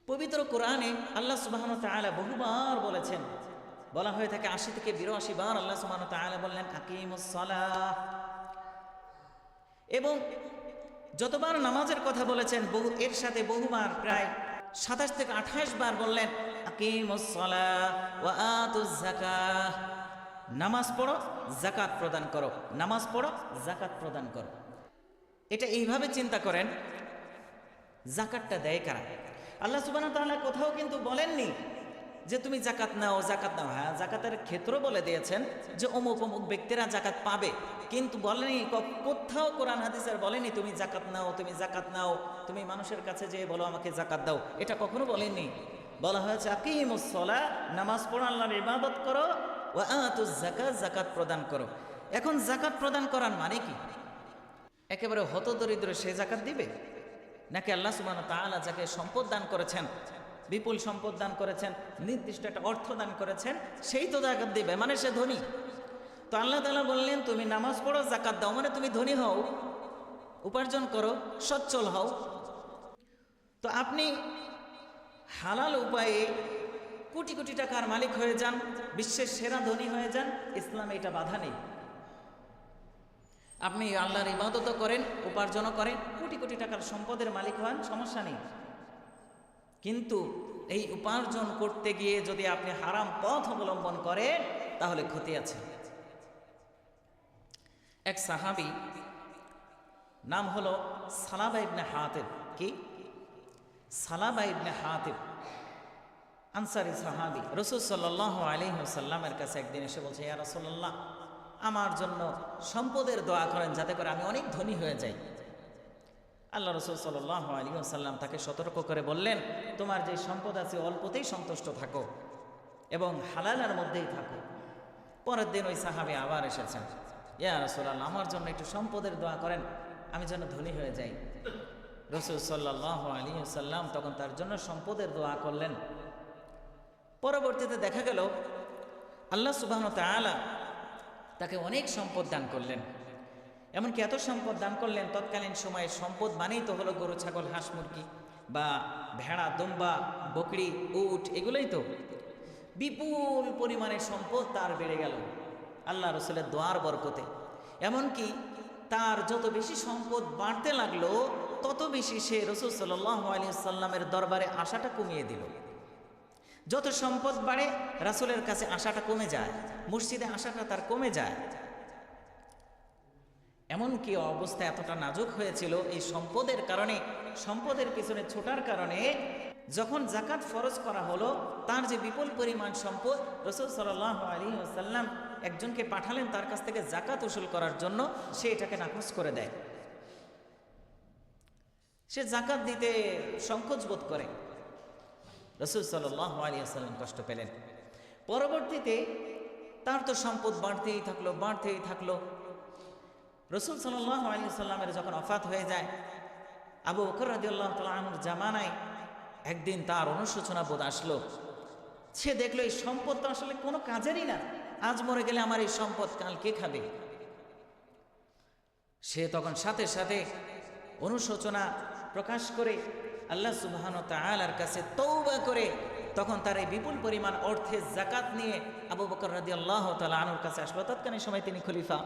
পবিত্র কোরআনে আল্লাহ সুবহানাহু ওয়া তাআলা বহুবার বলেছেন, বলা হয়ে থাকে ৮০ থেকে ৮২ বার আল্লাহ সুবহানাহু ওয়া তাআলা বললেন আকিমুস সালাহ। এবং যতবার নামাজের কথা বলেছেন এর সাথে বহুবার প্রায় ২৭ থেকে ২৮ বার বললেন আকিমুস সালাহ ওয়া আতুজ যাকাহ। নামাজ পড়ো, যাকাত প্রদান করো, নামাজ পড়ো, যাকাত প্রদান করো। এটা এইভাবে চিন্তা করেন, যাকাতটা দেয় কারা? আল্লাহ সুবহানাহু ওয়া তাআলা কোথাও কিন্তু বলেননি যে তুমি যাকাত নাও, যাকাত নাও। হ্যাঁ, যাকাতের ক্ষেত্র বলে দিয়েছেন যে অমুক অমুক ব্যক্তিরা যাকাত পাবে, কিন্তু বলেনি, কোথাও কোরআন হাদিসের বলেনি তুমি যাকাত নাও, তুমি যাকাত নাও, তুমি মানুষের কাছে যেয়ে বলো আমাকে যাকাত দাও। এটা কখনো বলেননি। বলা হয়েছে আকিমুস সালাহ, নামাজ পড়ো, আল্লাহর ইবাদত করো, ওয়া আতুজ যাকাত, যাকাত প্রদান করো। এখন যাকাত প্রদান করার মানে কি? একেবারে হতদরিদ্র সে যাকাত দিবে, নাকি আল্লাহ সুবহানাহু ওয়া তাআলা যাকে সম্পদ দান করেছেন, বিপুল সম্পদ দান করেছেন, নির্দিষ্ট একটা অর্থ দান করেছেন, সেই তো যাকাত দিবে, মানে সে ধনী? তো আল্লাহ তাআলা বললেন তুমি নামাজ পড়ো, যাকাত দাও, মানে তুমি ধনী হও, উপার্জন করো, সচ্ছল হও। তো আপনি হালাল উপায়ে কোটি কোটি টাকার মালিক হয়ে যান, বিশ্বের সেরা ধনী হয়ে যান, ইসলামে এটা বাধা নেই। আপনি আল্লাহর ইবাদতও করেন, উপার্জনও করেন, কোটি কোটি টাকার সম্পদের মালিক হন, সমস্যা নেই। কিন্তু এই উপার্জন করতে গিয়ে যদি আপনি হারাম পথ অবলম্বন করেন তাহলে ক্ষতি আছে। এক সাহাবী, নাম হলো সালাবা ইবনে হাতিব। কি? সালাবা ইবনে হাতিব, আনসারী সাহাবী। রাসূল সাল্লাল্লাহু আলাইহি ওয়াসাল্লামের কাছে একদিন এসে বলছে, ইয়া রাসূলুল্লাহ, আমার জন্য সম্পদের দোয়া করেন যাতে করে আমি অনেক ধনী হয়ে যাই। আল্লাহ রাসূল সাল্লাল্লাহু আলাইহি ওয়াসাল্লাম তাকে সতর্ক করে বললেন, তোমার যে সম্পদ আছে অল্পতেই সন্তুষ্ট থাকো এবং হালালের মধ্যেই থাকো। পরের দিন ওই সাহাবী আবার এসেছেন, ইয়া রাসূলুল্লাহ, আমার জন্য একটু সম্পদের দোয়া করেন, আমি যেন ধনী হয়ে যাই। রাসূল সাল্লাল্লাহু আলাইহি ওয়াসাল্লাম তখন তার জন্য সম্পদের দোয়া করলেন। পরবর্তীতে দেখা গেল আল্লাহ সুবহানাহু ওয়া তাআলা তাকে অনেক সম্পদ দান করলেন। এমনকি এত সম্পদ দান করলেন, তৎকালীন সময়ে সম্পদ মানেই তো হলো গরু, ছাগল, হাঁস, মুরগি বা ভেড়া, দুম্বা, বকরি, উট, এগুলোই তো। বিপুল পরিমাণের সম্পদ তার বেড়ে গেল আল্লাহ রাসূলের দোয়ার বরকতে। এমনকি তার যত বেশি সম্পদ বাড়তে লাগলো তত বেশি সে রাসূল সাল্লাল্লাহু আলাইহি ওয়াসাল্লামের দরবারে আসাটা কমিয়ে দিল। যত সম্পদ বাড়ে রাসূলের কাছে আসাটা কমে যায়, মসজিদে আসাটা তার কমে যায়। এমনকি অবস্থা এতটা নাজুক হয়েছিল এই সম্পদের কারণে, সম্পদের পিছনে ছোটার কারণে, যখন যাকাত ফরজ করা হলো তার যে বিপুল পরিমাণ সম্পদ, রাসূল সাল্লাল্লাহু আলাইহি ওয়াসাল্লাম একজনকে পাঠালেন তার কাছ থেকে যাকাত উসুল করার জন্য। সে এটাকে নাকচ করে দেয়, সে যাকাত দিতে সংকোচ বোধ করে। রাসূল সাল্লাল্লাহু আলাইহি ওয়াসাল্লাম কষ্ট পেলেন। পরবর্তীতে তার তো সম্পদ বাড়তেই থাকলো, বাড়তেই থাকলো। রাসূল সাল্লাল্লাহু আলাইহি ওয়াসাল্লামের যখন ওফাত হয়ে যায়, আবু বকর রাদিয়াল্লাহু তাআলা আনহুর জামানায় একদিন তার অনুশোচনা বোধ আসলো। সে দেখলো এই সম্পদ তো আসলে কোনো কাজেরই না, আজ মরে গেলে আমার এই সম্পদ কাল কে খাবে? সে তখন সাথে সাথে অনুশোচনা প্রকাশ করে আল্লাহ সুবহানাহু ওয়া তাআলার কাছে তওবা করে তখন তার এই বিপুল পরিমাণ অর্থের যাকাত নিয়ে আবু বকর রাদিয়াল্লাহু তাআলা আনহুর কাছে আসলো। তৎকালীন সময় তিনি খলিফা।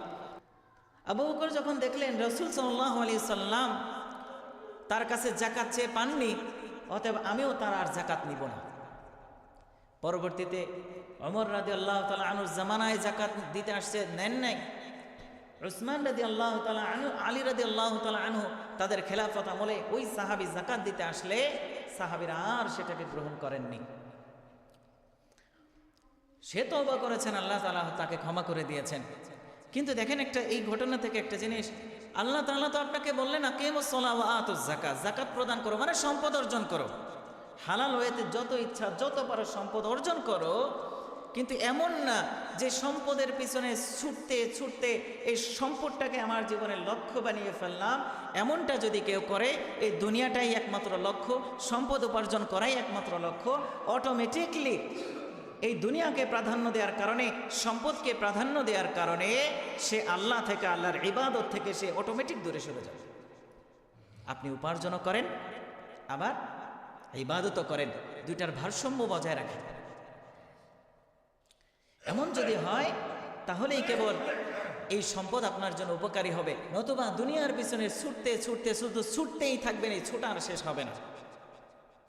আবু বকর যখন দেখলেন রাসূল সাল্লাল্লাহু আলাইহি সাল্লাম তার কাছে যাকাত চেয়ে পাননি, অতএব আমিও তার আর যাকাত নিব না। পরবর্তীতে ওমর রাদিয়াল্লাহু তাআলা আনহুর জামানায় যাকাত দিতে আসছে, নেন নাই। উসমান রাদিয়াল্লাহু তাআলা আনহু, আলী রাদিয়াল্লাহু তাআলা আনহু তাদের খেলাফত আমলে ওই সাহাবী যাকাত দিতে আসলে সাহাবীরা আর সেটাকে গ্রহণ করেননি। সে তওবা করেছেন, আল্লাহ তাআলা তাকে ক্ষমা করে দিয়েছেন। কিন্তু দেখেন একটা এই ঘটনা থেকে একটা জিনিস, আল্লাহ তাআলা তো আপনাকে বললেন আকিমুস সালাহ ওয়া আতুজ যাকাত, যাকাত প্রদান করো, মানে সম্পদ অর্জন করো, হালাল ওয়েতে যত ইচ্ছা যত পারো সম্পদ অর্জন করো। কিন্তু এমন না যে সম্পদের পিছনে ছুটতে ছুটতে এই সম্পদটাকে আমার জীবনের লক্ষ্য বানিয়ে ফেললাম। এমনটা যদি কেউ করে, এই দুনিয়াটাই একমাত্র লক্ষ্য, সম্পদ উপার্জন করাই একমাত্র লক্ষ্য, অটোমেটিকলি এই দুনিয়াকে প্রাধান্য দেওয়ার কারণে, সম্পদকে প্রাধান্য দেওয়ার কারণে সে আল্লাহ থেকে, আল্লাহর ইবাদত থেকে সে অটোমেটিক দূরে সরে যাবে। আপনি উপার্জনও করেন, আবার ইবাদতও করেন, দুইটার ভারসাম্য বজায় রাখেন। এমন যদি হয় তাহলেই কেবল এই সম্পদ আপনার জন্য উপকারী হবে, নতুবা দুনিয়ার পিছনে ছুটতে ছুটতে শুধু ছুটতেই থাকবেন, এই ছোটার শেষ হবে না।